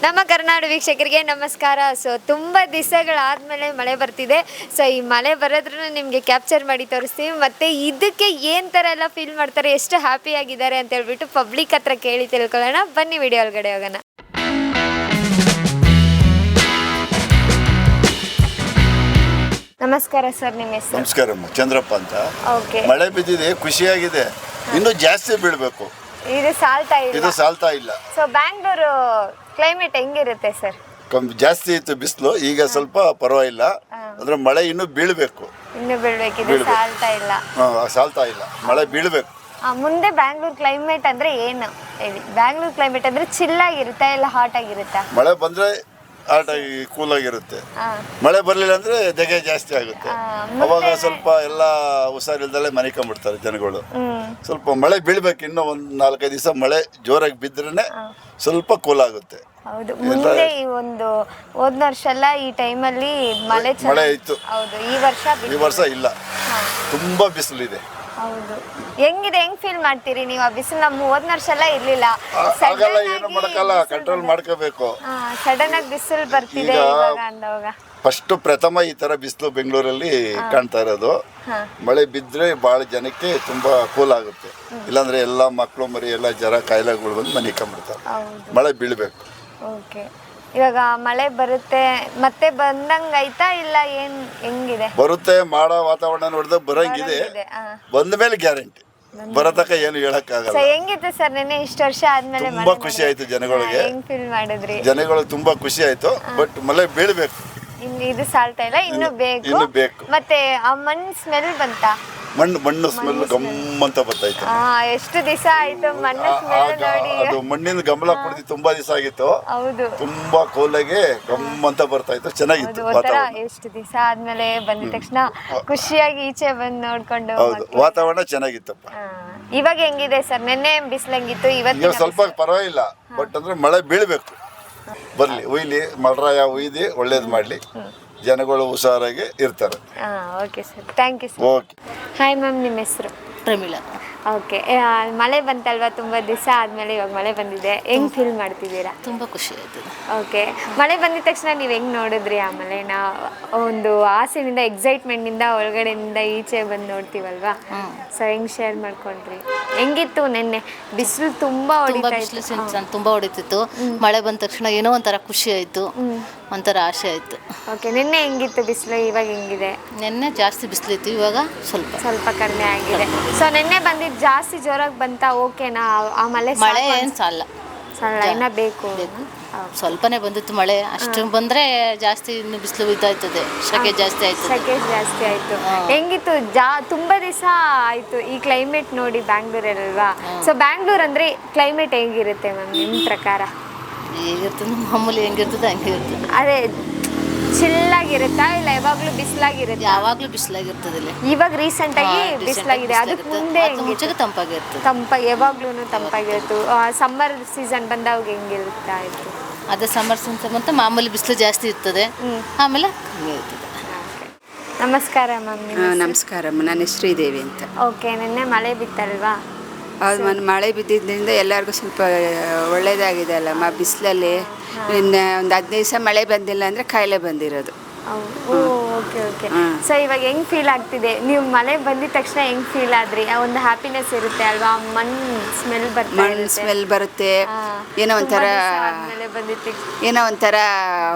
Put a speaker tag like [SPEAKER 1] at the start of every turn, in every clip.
[SPEAKER 1] ನಮ್ಮ ಕರ್ನಾಟಕ ವೀಕ್ಷಕರಿಗೆ ನಮಸ್ಕಾರ. ಸೊ ತುಂಬ ದಿವಸಗಳಾದಮೇಲೆ ಮಳೆ ಬರ್ತಿದೆ. ಸೊ ಈ ಮಳೆ ಬರೋದ್ರೂ ನಿಮಗೆ ಕ್ಯಾಪ್ಚರ್ ಮಾಡಿ ತೋರಿಸ್ತೀವಿ. ಮತ್ತು ಇದಕ್ಕೆ ಏನು ಥರ ಎಲ್ಲ ಫೀಲ್ ಮಾಡ್ತಾರೆ, ಎಷ್ಟು ಹ್ಯಾಪಿ ಆಗಿದ್ದಾರೆ ಅಂತ ಹೇಳ್ಬಿಟ್ಟು ಪಬ್ಲಿಕ್ ಹತ್ರ ಕೇಳಿ ತಿಳ್ಕೊಳ್ಳೋಣ. ಬನ್ನಿ ವಿಡಿಯೋ ಒಳಗಡೆ ಹೋಗೋಣ. ನಮಸ್ಕಾರ ಸರ್, ನಿಮ್ಮ ಹೆಸರು?
[SPEAKER 2] ನಮಸ್ಕಾರ, ಚಂದ್ರಪ್ಪ ಅಂತ.
[SPEAKER 1] ಓಕೆ,
[SPEAKER 2] ಮಳೆ ಬಿದ್ದಿದೆ, ಖುಷಿಯಾಗಿದೆ. ಇನ್ನೂ ಜಾಸ್ತಿ ಬೀಳಬೇಕು,
[SPEAKER 1] ಇದು
[SPEAKER 2] ಸಾಲ್ತಾ ಇಲ್ಲ.
[SPEAKER 1] ಸೊ ಬ್ಯಾಂಗ್ಳೂರು ಕ್ಲೈಮೇಟ್ ಹೆಂಗಿರುತ್ತೆ ಸರ್?
[SPEAKER 2] ಜಾಸ್ತಿ ಇತ್ತು ಬಿಸಿಲು, ಈಗ ಸ್ವಲ್ಪ ಪರವಾಗಿಲ್ಲ. ಅಂದ್ರೆ ಮಳೆ ಇನ್ನೂ ಬೀಳಬೇಕು,
[SPEAKER 1] ಇನ್ನು ಬೀಳ್ಬೇಕಿದೆ,
[SPEAKER 2] ಸಾಲ್ತಾ ಇಲ್ಲ, ಮಳೆ ಬೀಳಬೇಕು.
[SPEAKER 1] ಮುಂದೆ ಬ್ಯಾಂಗ್ಳೂರ್ ಕ್ಲೈಮೇಟ್ ಅಂದ್ರೆ ಏನು ಹೇಳಿ? ಬ್ಯಾಂಗ್ಳೂರ್ ಕ್ಲೈಮೇಟ್ ಅಂದ್ರೆ ಚಿಲ್ ಆಗಿರುತ್ತಾ ಇಲ್ಲ ಹಾಟ್ ಆಗಿರುತ್ತಾ?
[SPEAKER 2] ಮಳೆ ಬಂದ್ರೆ ಹಾಟ್ ಆಗಿ ಕೂಲ್ ಆಗಿರುತ್ತೆ, ಮಳೆ ಬರ್ಲಿಲ್ಲ ಅಂದ್ರೆ ದೆಗೆ ಜಾಸ್ತಿ ಆಗುತ್ತೆ. ಅವಾಗ ಸ್ವಲ್ಪ ಎಲ್ಲ ಹುಷಾರಿಲ್ದಲ್ಲೇ ಮನಿಕೊಂಡ್ಬಿಡ್ತಾರೆ ಜನಗಳು. ಸ್ವಲ್ಪ ಮಳೆ ಬೀಳ್ಬೇಕು, ಇನ್ನೂ ಒಂದ್ 4-5 ದಿವಸ ಮಳೆ ಜೋರಾಗಿ ಬಿದ್ರೇನೆ ಸ್ವಲ್ಪ ಕೂಲ್ ಆಗುತ್ತೆ.
[SPEAKER 1] ಹೌದು, ಮುಂದೆ ಈ ಒಂದು ಹೋದ ವರ್ಷ ಎಲ್ಲ ಈ ಟೈಮಲ್ಲಿ ಮಳೆ
[SPEAKER 2] ಇತ್ತು.
[SPEAKER 1] ಹೌದು, ಈ ವರ್ಷ
[SPEAKER 2] ಇಲ್ಲ, ತುಂಬಾ ಬಿಸಿಲಿದೆ.
[SPEAKER 1] ಹೌದು, ಹೆಂಗಿದೆ, ಹೆಂಗ್ ಫೀಲ್ ಮಾಡ್ತೀರಿ ನೀವು? ಆ ಬಿಸಿಲು ನಮ್ಮ ಹೋದ ವರ್ಷ ಎಲ್ಲ ಇರ್ಲಿಲ್ಲ,
[SPEAKER 2] ಏನು ಮಾಡಕ್ಕಲ್ಲ, ಕಂಟ್ರೋಲ್ ಮಾಡ್ಕೋಬೇಕು.
[SPEAKER 1] ಸಡನ್ ಆಗಿ ಬಿಸಿಲು ಬರ್ತಿದೆ ಇವಾಗ ಅಂದವಾಗ.
[SPEAKER 2] ಫಸ್ಟ್ ಪ್ರಥಮ ಈ ತರ ಬಿಸಿಲು ಬೆಂಗಳೂರಲ್ಲಿ ಕಾಣ್ತಾ ಇರೋದು. ಮಳೆ ಬಿದ್ರೆ ಬಹಳ ಜನಕ್ಕೆ ತುಂಬಾ ಕೂಲ್ ಆಗುತ್ತೆ, ಇಲ್ಲಾಂದ್ರೆ ಎಲ್ಲ ಮಕ್ಕಳು ಮರಿ ಎಲ್ಲ ಜ್ವರ ಕಾಯಿಲೆಗಳು ಬಂದು ಮನಿಕೊಂಡ್ಬಿಡ್ತಾರೆ. ಮಳೆ ಬೀಳ್ಬೇಕು.
[SPEAKER 1] ಓಕೆ, ಇವಾಗ ಮಳೆ ಬರುತ್ತೆ ಮತ್ತೆ ಬಂದಂಗ ಆಯ್ತಾ ಇಲ್ಲ ಹೆಂಗಿದೆ?
[SPEAKER 2] ಬರುತ್ತೆ, ಮಾಡೋ ವಾತಾವರಣ ನೋಡಿದ್ರೆ ಬರಂಗಿದೆ. ಬಂದ ಮೇಲೆ ಗ್ಯಾರಂಟಿ, ಬರತಕ್ಕ ಏನು ಹೇಳಕ್ಕಾಗಲ್ಲ.
[SPEAKER 1] ಹೆಂಗಿತ್ತು ಸರ್ ನೆನ್ನೆ ಇಷ್ಟು ವರ್ಷ ಆದ್ಮೇಲೆ?
[SPEAKER 2] ತುಂಬಾ ಖುಷಿ ಆಯ್ತು ಜನಗಳಿಗೆ.
[SPEAKER 1] ಹೆಂಗ್ ಫೀಲ್ ಮಾಡಿದ್ರಿ?
[SPEAKER 2] ಜನಗಳು ತುಂಬಾ ಖುಷಿ ಆಯ್ತು, ಬಟ್ ಮಳೆ ಬೀಳ್ಬೇಕು.
[SPEAKER 1] ಇದು ಸಾಲ್ತಾ ಇಲ್ಲ, ಇನ್ನು ಬೇಕು. ಮತ್ತೆ ಆ ಮಣ್ಣು ಸ್ಮೆಲ್ ಬಂತಾ?
[SPEAKER 2] ಮಣ್ಣು ಸ್ಮೆಲ್ ಗಮ್ಮಂತ ಬರ್ತಾಯ್ತು.
[SPEAKER 1] ಎಷ್ಟು ದಿವಸ ಆಯ್ತು ಮಣ್ಣು ಸ್ಮೆಲ್ ನೋಡಿ.
[SPEAKER 2] ಅದು ಮಣ್ಣಿನ ಗಮಲ ಕುಡಿದು ತುಂಬಾ ದಿವಸ ಆಗಿತ್ತು.
[SPEAKER 1] ಹೌದು,
[SPEAKER 2] ತುಂಬಾ ಕೂಲಾಗಿ ಗಮ್ಮಂತ ಬರ್ತಾ ಇತ್ತು, ಚೆನ್ನಾಗಿತ್ತು ವಾತಾವರಣ.
[SPEAKER 1] ಎಷ್ಟು ದಿವಸ ಆದ್ಮೇಲೆ ಬಂದ ತಕ್ಷಣ ಖುಷಿಯಾಗಿ ಈಚೆ ಬಂದು ನೋಡ್ಕೊಂಡು.
[SPEAKER 2] ಹೌದು, ವಾತಾವರಣ ಚೆನ್ನಾಗಿತ್ತಪ್ಪ.
[SPEAKER 1] ಇವಾಗ ಹೆಂಗಿದೆ ಸರ್? ನೆನ್ನೆ ಬಿಸಿಲಂಗಿತ್ತು, ಇವತ್ತು
[SPEAKER 2] ಸ್ವಲ್ಪ ಪರವಾಗಿಲ್ಲ. ಬಟ್ ಅಂದ್ರೆ ಮಳೆ ಬೀಳ್ಬೇಕು, ಬರ್ಲಿ, ಉಯ್ಲಿ, ಮಳರಾಯ ಉಯ್ದಿ ಒಳ್ಳೇದು ಮಾಡ್ಲಿ, ಜನಗಳು ಹುಷಾರಾಗಿ ಇರ್ತಾರೆ.
[SPEAKER 1] Okay sir, thank you sir.
[SPEAKER 2] Okay.
[SPEAKER 1] Hi ma'am, ನಿಮ್ಮ ಹೆಸರು?
[SPEAKER 3] ಪ್ರಮೀಳಾ.
[SPEAKER 1] ಓಕೆ, ಮಳೆ ಬಂತಲ್ವಾ, ತುಂಬ ದಿವಸ ಆದಮೇಲೆ ಇವಾಗ ಮಳೆ ಬಂದಿದೆ, ಹೆಂಗೆ ಫೀಲ್ ಮಾಡ್ತಿದ್ದೀರಾ?
[SPEAKER 3] ತುಂಬ ಖುಷಿ ಆಯ್ತು.
[SPEAKER 1] ಓಕೆ, ಮಳೆ ಬಂದಿದ ತಕ್ಷಣ ನೀವು ಹೆಂಗೆ ನೋಡಿದ್ರಿ ಆ ಮಳೆನ? ಒಂದು ಆಸೆನಿಂದ, ಎಕ್ಸೈಟ್ಮೆಂಟ್ನಿಂದ ಒಳಗಡೆಯಿಂದ ಈಚೆ ಬಂದು ನೋಡ್ತೀವಲ್ವಾ, ಸೊ ಹೆಂಗೆ ಶೇರ್ ಮಾಡ್ಕೊಂಡ್ರಿ? ಹೆಂಗಿತ್ತು ನೆನ್ನೆ? ಬಿಸಿಲು ತುಂಬ
[SPEAKER 3] ಹೊಡಿತಿತ್ತು. ಮಳೆ ಬಂದ ತಕ್ಷಣ ಏನೋ ಒಂಥರ ಖುಷಿ ಆಯಿತು, ಒಂಥರ ಆಸೆ ಆಯಿತು.
[SPEAKER 1] ಓಕೆ, ನಿನ್ನೆ ಹೆಂಗಿತ್ತು ಬಿಸಿಲು, ಇವಾಗ ಹೆಂಗಿದೆ?
[SPEAKER 3] ನಿನ್ನೆ ಜಾಸ್ತಿ ಬಿಸಿಲಿತ್ತು, ಇವಾಗ ಸ್ವಲ್ಪ
[SPEAKER 1] ಕಡಿಮೆ ಆಗಿದೆ. ಸೊ ನಿನ್ನೆ ಬಂದಿದ್ದು ಜಾಸ್ತಿ ಜೋರಾಗಿ ಬಂತಾ? ಓಕೆನಾ? ಆ
[SPEAKER 3] ಮಳೆ ಏನು ಸಾಲ
[SPEAKER 1] ಇನ್ನ ಬೇಕು.
[SPEAKER 3] ಸ್ವಲ್ಪನೇ ಬಂದಿತ್ತು ಮಳೆ, ಅಷ್ಟು ಬಂದ್ರೆ ಜಾಸ್ತಿ ಇನ್ನು ಬಿಸಿಲು ಇದಾಯ್ತದೆ, ಶೆಕೆ ಜಾಸ್ತಿ
[SPEAKER 1] ಆಯ್ತು. ಹೆಂಗಿತ್ತು? ತುಂಬಾ ದಿವಸ ಆಯ್ತು ಈ ಕ್ಲೈಮೇಟ್ ನೋಡಿ ಬ್ಯಾಂಗ್ಳೂರಲ್ವಾ. ಸೊ ಬ್ಯಾಂಗ್ಳೂರ್ ಅಂದ್ರೆ ಕ್ಲೈಮೇಟ್ ಹೆಂಗಿರುತ್ತೆ ಮ್ಯಾಮ್ ನಿಮ್ಮ ಪ್ರಕಾರ?
[SPEAKER 3] ಹೇಗಿರ್ತದೆ ಮಾಮೂಲಿ, ಹೆಂಗಿರ್ತದೆ ಹಂಗೆ ಇರ್ತದೆ.
[SPEAKER 1] ಅದೇ ಚಿಲ್ಲಾಗಿರುತ್ತಾ ಇಲ್ಲ ಯಾವಾಗ್ಲೂ ಬಿಸಿಲಾಗಿರುತ್ತೆ?
[SPEAKER 3] ಯಾವಾಗ್ಲೂ ಬಿಸಿಲಾಗಿರ್ತದೆ.
[SPEAKER 1] ಇವಾಗ ರೀಸೆಂಟ್ ಆಗಿ ಬಿಸಿಲಾಗಿದೆ, ಅದಕ್ಕೆ ಮುಂದೆ ಯಾವಾಗ್ಲೂ ತಂಪಾಗಿರುತ್ತೆ. ಸಮ್ಮರ್ ಸೀಸನ್ ಬಂದಾಗ ಹೆಂಗಿರುತ್ತಾ ಇತ್ತು?
[SPEAKER 3] ಅದೇ ಸಮ್ಮರ್ ಸೀಸನ್ ಅಂತ ಮಾಮೂಲಿ ಬಿಸಿಲು ಜಾಸ್ತಿ ಇರ್ತದೆ, ಆಮೇಲೆ ಕಮ್ಮಿ ಇರ್ತದೆ.
[SPEAKER 1] ನಮಸ್ಕಾರ ಮ್ಯಾಮ್.
[SPEAKER 4] ನಮಸ್ಕಾರಮ್ಮ, ನನ್ನ ಶ್ರೀದೇವಿ ಅಂತ.
[SPEAKER 1] ಓಕೆ, ನಿನ್ನೆ ಮಳೆ ಬಿತ್ತಲ್ವಾ?
[SPEAKER 4] ಹೌದು, ಮಳೆ ಬಿದ್ದಿದ್ದರಿಂದ ಎಲ್ಲರಿಗೂ ಸ್ವಲ್ಪ ಒಳ್ಳೇದಾಗಿದೆ ಅಲ್ಲಮ್ಮ. ಬಿಸಿಲಲ್ಲಿ ಇನ್ನು ಒಂದು 15 ದಿವಸ ಮಳೆ ಬಂದಿಲ್ಲ ಅಂದರೆ ಕಾಯಿಲೆ ಬಂದಿರೋದು.
[SPEAKER 1] ಓಕೆ. ಸೊ ಇವಾಗ ಹೆಂಗ್ ಫೀಲ್ ಆಗ್ತಿದೆ? ನೀವು ಮಳೆ ಬಂದಿದ ತಕ್ಷಣ ಹೆಂಗ್ ಫೀಲ್ ಆದ್ರಿ? ಒಂದು ಹ್ಯಾಪಿನೆಸ್ ಇರುತ್ತೆ ಅಲ್ವಾ? ಮಣ್ಣು ಸ್ಮೆಲ್ ಬರುತ್ತೆ,
[SPEAKER 4] ಏನೋ ಒಂಥರ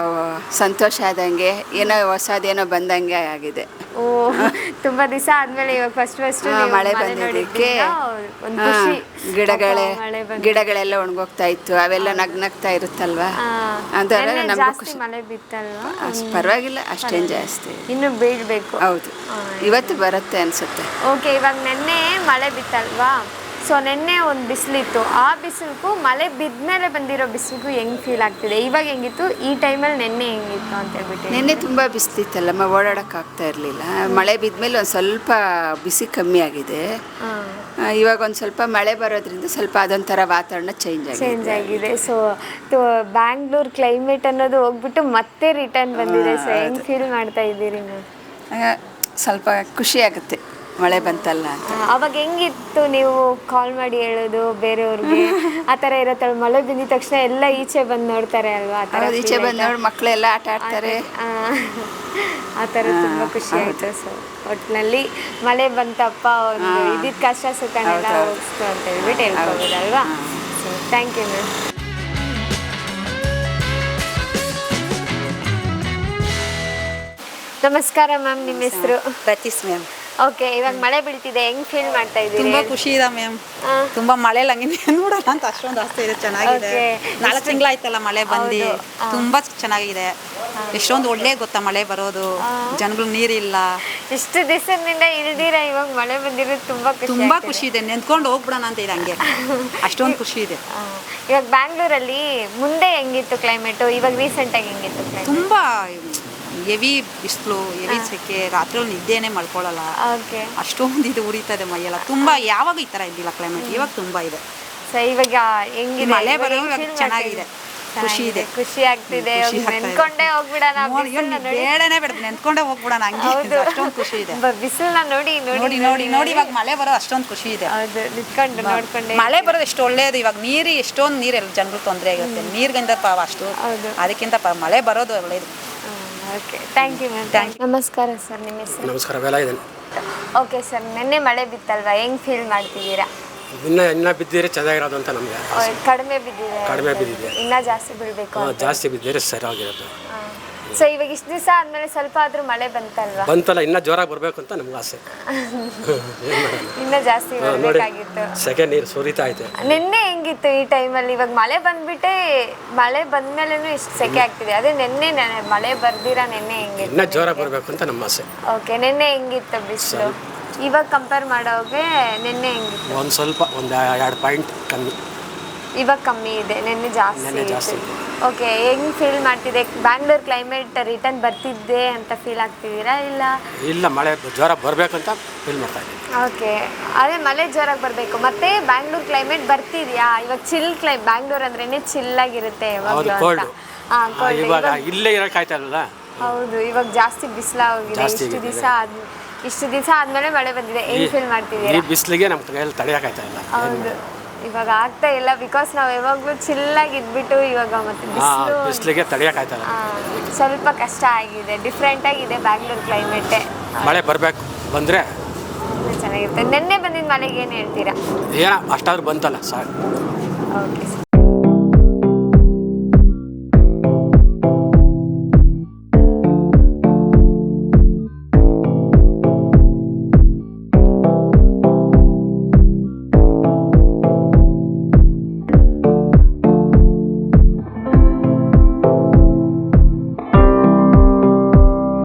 [SPEAKER 4] ಸಂತೋಷ ಆದಂಗೆ, ಏನೋ ಹೊಸದೇನೋ ಬಂದಂಗೆ ಆಗಿದೆ.
[SPEAKER 1] ತುಂಬಾ ದಿವಸ ಆದ್ಮೇಲೆ ಇವಾಗ ಫಸ್ಟ್
[SPEAKER 4] ಮಳೆ ಬಂದಿದ್ದಕ್ಕೆ ಗಿಡಗಳೆಲ್ಲ ಒಣಗೋಗ್ತಾ ಇತ್ತು, ಅವೆಲ್ಲ ನಗ್ನಗ್ತಾ ಇರುತ್ತಲ್ವಾ, ಅದೆಲ್ಲ ನಮ್ಗೆ
[SPEAKER 1] ಮಳೆ ಬಿತ್ತಲ್ವಾ?
[SPEAKER 4] ಪರವಾಗಿಲ್ಲ, ಅಷ್ಟೇನು ಜಾಸ್ತಿ
[SPEAKER 1] ಇನ್ನು ಬೀಳ್ಬೇಕು.
[SPEAKER 4] ಹೌದು, ಇವತ್ತು ಬರುತ್ತೆ ಅನ್ಸುತ್ತೆ.
[SPEAKER 1] ಓಕೆ, ಇವಾಗ ನೆನ್ನೆ ಮಳೆ ಬಿತ್ತಲ್ವಾ? ಸೊ ನೆನ್ನೆ ಒಂದು ಬಿಸಿಲಿತ್ತು, ಆ ಬಿಸಿಲಿಗೂ ಮಳೆ ಬಿದ್ಮೇಲೆ ಬಂದಿರೋ ಬಿಸಿಲಿಗೂ ಹೆಂಗೆ ಫೀಲ್ ಆಗ್ತಿದೆ? ಇವಾಗ ಹೆಂಗಿತ್ತು ಈ ಟೈಮಲ್ಲಿ? ನೆನ್ನೆ ಹೆಂಗಿತ್ತು ಅಂತ ಹೇಳ್ಬಿಟ್ಟು?
[SPEAKER 4] ನೆನ್ನೆ ತುಂಬ ಬಿಸಿಲಿತ್ತಲ್ಲಮ್ಮ, ಓಡಾಡೋಕ್ಕಾಗ್ತಾ ಇರಲಿಲ್ಲ. ಮಳೆ ಬಿದ್ಮೇಲೆ ಒಂದು ಸ್ವಲ್ಪ ಬಿಸಿ ಕಮ್ಮಿ ಆಗಿದೆ. ಇವಾಗ ಒಂದು ಸ್ವಲ್ಪ ಮಳೆ ಬರೋದ್ರಿಂದ ಸ್ವಲ್ಪ ಅದೊಂಥರ ವಾತಾವರಣ ಚೇಂಜ್ ಆಗಿದೆ.
[SPEAKER 1] ಸೊ ಬ್ಯಾಂಗ್ಳೂರ್ ಕ್ಲೈಮೇಟ್ ಅನ್ನೋದು ಹೋಗ್ಬಿಟ್ಟು ಮತ್ತೆ ರಿಟರ್ನ್ ಬಂದಿದೆ. ಸೊ ಹೆಂಗೆ ಫೀಲ್ ಮಾಡ್ತಾ ಇದ್ದೀರಿ ನೀವು?
[SPEAKER 4] ಸ್ವಲ್ಪ ಖುಷಿ ಆಗುತ್ತೆ. ಮಳೆ ಬಂತಲ್ಲ ಅಂತ.
[SPEAKER 1] ಅವಾಗ ಹೆಂಗಿತ್ತು ನೀವು ಕಾಲ್ ಮಾಡಿ ಹೇಳೋದು ಬೇರೆಯವ್ರಿಗೆ ಆ ಥರ ಇರತ್ತಲ್ಲ, ಮಳೆ ಬಂದಿದ ತಕ್ಷಣ ಎಲ್ಲ ಈಚೆ ಬಂದು ನೋಡ್ತಾರೆ ಅಲ್ವಾ, ಆ ಥರ
[SPEAKER 4] ಹೌದು, ಈಚೆ ಬಂದು ನೋಡಿ ಮಕ್ಕಳೆಲ್ಲ ಆಟ ಆಡ್ತಾರೆ.
[SPEAKER 1] ಆ ಥರ ತುಂಬ ಖುಷಿ ಆಯಿತು. ಸೊ ಒಟ್ಟಿನಲ್ಲಿ ಮಳೆ ಬಂತಪ್ಪ, ಒಂದು ಇದ್ದಿದ್ದ ಕಷ್ಟ ಸುಖನೆಲ್ಲ ಹೋಗಿಸ್ತು ಅಂತ ಹೇಳ್ಬಿಟ್ಟು ಹೇಳ್ಕೊಬೋದಲ್ವಾ. So thank you ma'am. ನಮಸ್ಕಾರ ಮ್ಯಾಮ್, ನಿಮ್ಮ ಹೆಸರು?
[SPEAKER 5] ಪ್ರತೀಶ್ ಮ್ಯಾಮ್.
[SPEAKER 1] ಓಕೆ, ಇವಾಗ ಮಳೆ ಬೀಳ್ತಿದೆ, ಹೆಂಗ್ ಫೀಲ್ ಮಾಡ್ತಾ ಇದ್ದೀರಿ?
[SPEAKER 5] ತುಂಬಾ ಖುಷಿ ಇದೆ ಮ್ಯಾಮ್. ತುಂಬಾ ಮಳೆಲಿ ಹಂಗೆ ನೋಡೋಣ ಅಂತ ಅಷ್ಟೊಂದು ಆಸೆ ಇದೆ. ಚೆನ್ನಾಗಿದೆ.
[SPEAKER 1] Okay.
[SPEAKER 5] 4 ತಿಂಗಳಾಯ್ತಲ್ಲ ಮಳೆ ಬಂದು, ತುಂಬಾ ಚೆನ್ನಾಗಿದೆ. ಎಷ್ಟೊಂದು ಒಳ್ಳೆ ಗೊತ್ತಾ ಮಳೆ ಬರೋದು, ಜನಗಳು ನೀರಿಲ್ಲ.
[SPEAKER 1] ಇಷ್ಟು ದಿವಸದಿಂದ ಇಲ್ದಿರ ಇವಾಗ ಮಳೆ ಬಂದಿರೋದು ತುಂಬಾ
[SPEAKER 5] ತುಂಬಾ ಖುಷಿ ಇದೆ. ನೆನ್ಕೊಂಡು ಹೋಗ್ಬಿಡೋಣ ಅಂತ ಇದೆ ಹಂಗೆ, ಅಷ್ಟೊಂದು ಖುಷಿ ಇದೆ.
[SPEAKER 1] ಇವಾಗ ಬ್ಯಾಂಗ್ಳೂರಲ್ಲಿ ಮುಂದೆ ಹೆಂಗಿತ್ತು ಕ್ಲೈಮೇಟು, ಇವಾಗ ರೀಸೆಂಟ್ ಆಗಿ ಹೆಂಗಿತ್ತು ಕ್ಲೈಮೇಟ್?
[SPEAKER 5] ತುಂಬಾ ಹೆವಿ ಬಿಸಿಲು, ಹೆವಿ ಸೆಕೆ, ರಾತ್ರಿ ನಿದ್ದೆನೇ ಮಾಡ್ಕೊಳ್ಳಲ್ಲ.
[SPEAKER 1] ಓಕೆ,
[SPEAKER 5] ಅಷ್ಟೊಂದು ಇದು ಉರಿತದೆ ಮೈಯೆಲ್ಲ. ತುಂಬಾ ಯಾವಾಗ ಈ ತರ ಇದ್ದಿಲ್ಲ ಕ್ಲೈಮೇಟ್, ಇವಾಗ ತುಂಬಾ ಇದೆ.
[SPEAKER 1] ಸೊ ಇವಾಗ ಹೆಂಗಿದೆ?
[SPEAKER 5] ಮಳೆ
[SPEAKER 1] ಇವಾಗ
[SPEAKER 5] ಬರೋ
[SPEAKER 1] ಹೆಂಗ್
[SPEAKER 5] ಇವಾಗ
[SPEAKER 1] feel
[SPEAKER 5] ಚೆನ್ನಾಗಿದೆ.
[SPEAKER 1] ಮಾಡ್ತಿದ್ದೀರಿ?
[SPEAKER 5] ಖುಷಿ ಇದೆ.
[SPEAKER 1] ಖುಷಿ ಆಗ್ತಿದೆ.
[SPEAKER 5] ಖುಷಿ ಆಗ್ತಾ ಇದೆ.
[SPEAKER 1] ನೆನ್ಕೊಂಡೇ ಹೋಗ್ಬಿಡೋಣ ಬಿಸಿಲನ್ನ ನೋಡಿ.
[SPEAKER 5] ಬೇಡನೇ ಬೇಡ, ನೆನ್ಕೊಂಡೇ ಹೋಗ್ಬಿಡೋಣ ಹಂಗೆ.
[SPEAKER 1] ಹೌದು,
[SPEAKER 5] ಅಷ್ಟೊಂದು ಖುಷಿ ಇದೆ.
[SPEAKER 1] ಬಿಸಿಲನ್ನ ನೋಡಿ ನೋಡಿ
[SPEAKER 5] ನೋಡಿ ನೋಡಿ ನೋಡಿ ಇವಾಗ ಮಳೆ ಬರೋ ಅಷ್ಟೊಂದು ಖುಷಿ ಇದೆ.
[SPEAKER 1] ಹೌದು, ನಿಂತ್ಕೊಂಡು ನೋಡ್ಕೊಂಡೆ.
[SPEAKER 5] ಮಳೆ ಬರೋದು ಎಷ್ಟು ಒಳ್ಳೇದು. ಇವಾಗ ನೀರು ಎಷ್ಟೊಂದು ನೀರು ಎಲ್ಲ ಜನಗಳು ತೊಂದರೆ ಆಗಿರುತ್ತೆ. ನೀರಿಗಿಂತ ಪಾವ ಅಷ್ಟು,
[SPEAKER 1] ಹೌದು.
[SPEAKER 5] ಅದಕ್ಕಿಂತ ಮಳೆ ಬರೋದು ಒಳ್ಳೇದು.
[SPEAKER 1] Okay, thank you ma'am.
[SPEAKER 5] Thank
[SPEAKER 1] ನಮಸ್ಕಾರ ಸರ್, ನಿಮ್ಮ ಹೆಸರು?
[SPEAKER 6] ನಮಸ್ಕಾರ, ವೇಲ ಇದೆ.
[SPEAKER 1] ಓಕೆ ಸರ್, ನಿನ್ನೆ ಮಳೆ ಬಿತ್ತಲ್ವಾ, ಹೆಂಗ್ ಫೀಲ್ ಮಾಡ್ತಿದ್ದೀರಾ?
[SPEAKER 6] ಇನ್ನ ಬಿದ್ದಿದ್ರೆ ಚೆನ್ನಾಗಿರೋದು ಅಂತ ನಮಗೆ.
[SPEAKER 1] ಕಡಿಮೆ ಬಿದ್ದಿದೆ.
[SPEAKER 6] ಕಡಿಮೆ ಬಿದ್ದಿದೆ.
[SPEAKER 1] ಇನ್ನ ಜಾಸ್ತಿ ಬೀಳ್ಬೇಕು ಅಂತ.
[SPEAKER 6] ಜಾಸ್ತಿ ಬಿದ್ದಿದ್ರೆ ಸರಿಯಾಗಿರೋದು.
[SPEAKER 1] ಸೊ ಇವಾಗ ಇಷ್ಟು ದಿವಸ ಆದ್ಮೇಲೆ ಸ್ವಲ್ಪ ಆದ್ರೂ ಮಳೆ ಬಂತಲ್ವಾ?
[SPEAKER 6] ಬಂತಲ್ಲ, ಇನ್ನ ಜೋರಾಗಿ ಬರಬೇಕು ಅಂತ ನಮ್ಗೆ ಆಸೆ.
[SPEAKER 1] ಇನ್ನ ಜಾಸ್ತಿ
[SPEAKER 6] ನೋಡಿ,
[SPEAKER 1] ಬರ್ಬೇಕಾಗಿತ್ತು.
[SPEAKER 6] ಸೆಕೆ ನೀರು ಸುರಿತಾ ಐತೆ.
[SPEAKER 1] ನಿನ್ನೆ ಹೆಂಗಿತ್ತು ಈ ಟೈಮಲ್ಲಿ? ಇವಾಗ ಮಳೆ ಬಂದ್ಬಿಟ್ಟೆ, ಮಳೆ ಬಂದ್ಮೇಲೆನೂ ಇಷ್ಟು ಸೆಕೆ ಆಗ್ತಿದೆ. ಅದೇ ನಿನ್ನೆ ಮಳೆ ಬರ್ದಿರ ನಿನ್ನೆ ಹೆಂಗಿತ್ತು?
[SPEAKER 6] ಇನ್ನ ಜೋರಾಗಿ ಬರಬೇಕು ಅಂತ ನಮ್ಮ ಆಸೆ.
[SPEAKER 1] ಓಕೆ, ನಿನ್ನೆ ಹೆಂಗಿತ್ತು ಬಿಸಿಲು? ಇವಾಗ ಕಂಪೇರ್ ಮಾಡೋಗೆ ನಿನ್ನೆ ಹೆಂಗಿತ್ತು?
[SPEAKER 6] ಒಂದು ಸ್ವಲ್ಪ, ಒಂದು 2 ಪಾಯಿಂಟ್ ಕಮ್ಮಿ.
[SPEAKER 1] ಇವಾಗ ಕಮ್ಮಿ ಇದೆ, ನಿನ್ನೆ ಜಾಸ್ತಿ. ಓಕೆ, ಹೆಂಗ್ ಫೀಲ್ ಮಾಡ್ತಿದೆ? ಬ್ಯಾಂಗ್ಳೂರ್ ಕ್ಲೈಮೇಟ್ ರಿಟರ್ನ್ ಬರ್ತಿದ್ದೆ ಅಂತ ಫೀಲ್ ಆಗ್ತಿದ್ದೀರಾ ಇಲ್ಲ?
[SPEAKER 6] ಮಳೆ ಜೋರಾಗಿ ಬರಬೇಕಂತ ಫೀಲ್ ಮಾಡ್ತಾ ಇದ್ದೀನಿ.
[SPEAKER 1] ಓಕೆ, ಅದೇ ಮಳೆ ಜೋರಾಗಿ ಬರಬೇಕು. ಮತ್ತೆ ಬ್ಯಾಂಗ್ಳೂರ್ ಕ್ಲೈಮೇಟ್ ಬರ್ತಿದ್ಯಾ? ಇವಾಗ ಬ್ಯಾಂಗ್ಳೂರ್ ಅಂದ್ರೇನೆ ಚಿಲ್ಲಾಗಿರುತ್ತೆ
[SPEAKER 6] ಹೌದು, ಕೋಲ್ಡ್. ಇವಾಗ ಇಲ್ಲೇ ಇರೋಕ್ಕಾಯ್ತಲ್ಲ.
[SPEAKER 1] ಹೌದು, ಇವಾಗ ಜಾಸ್ತಿ ಬಿಸಿಲಾಗಿದೆ. ಇಷ್ಟು ದಿವಸ ಆದ್ಮೇಲೆ ಮಳೆ ಬಂದಿದೆ, ಹೆಂಗ್ ಫೀಲ್ ಮಾಡ್ತಿದ್ದೀರಾ?
[SPEAKER 6] ಈ ಬಿಸಿಲಿಗೆ ನಮ್ಮ ಕೈಯಲ್ಲಿ ತಡೆಯೋಕ್ಕಾಯ್ತಾ ಇಲ್ಲ.
[SPEAKER 1] ಹೌದು, ಇವಾಗ ಆಗ್ತಾ ಇಲ್ಲ. ಬಿಕಾಸ್ ನಾವು ಯಾವಾಗಲೂ ಚಿಲ್ಲಾಗಿ ಇದ್ಬಿಟ್ಟು ಇವಾಗ ಮತ್ತೆ
[SPEAKER 6] ಬಿಸಿಲಿಗೆ ತಡೆಯೋಕ್ಕಾಯ್ತಾ ಇಲ್ಲ.
[SPEAKER 1] ಸ್ವಲ್ಪ ಕಷ್ಟ ಆಗಿದೆ. ಡಿಫ್ರೆಂಟ್ ಆಗಿದೆ ಬ್ಯಾಂಗ್ಳೂರ್ ಕ್ಲೈಮೇಟೇ.
[SPEAKER 6] ಮಳೆ ಬರಬೇಕು, ಬಂದರೆ
[SPEAKER 1] ಚೆನ್ನಾಗಿರುತ್ತೆ. ನಿನ್ನೆ ಬಂದಿದ್ದ ಮಳೆಗೆ ಏನು ಹೇಳ್ತೀರಾ?
[SPEAKER 6] ಏನೋ ಅಷ್ಟಾದ್ರೂ ಬಂತಲ್ಲ ಸಾಕು.
[SPEAKER 1] Okay sir.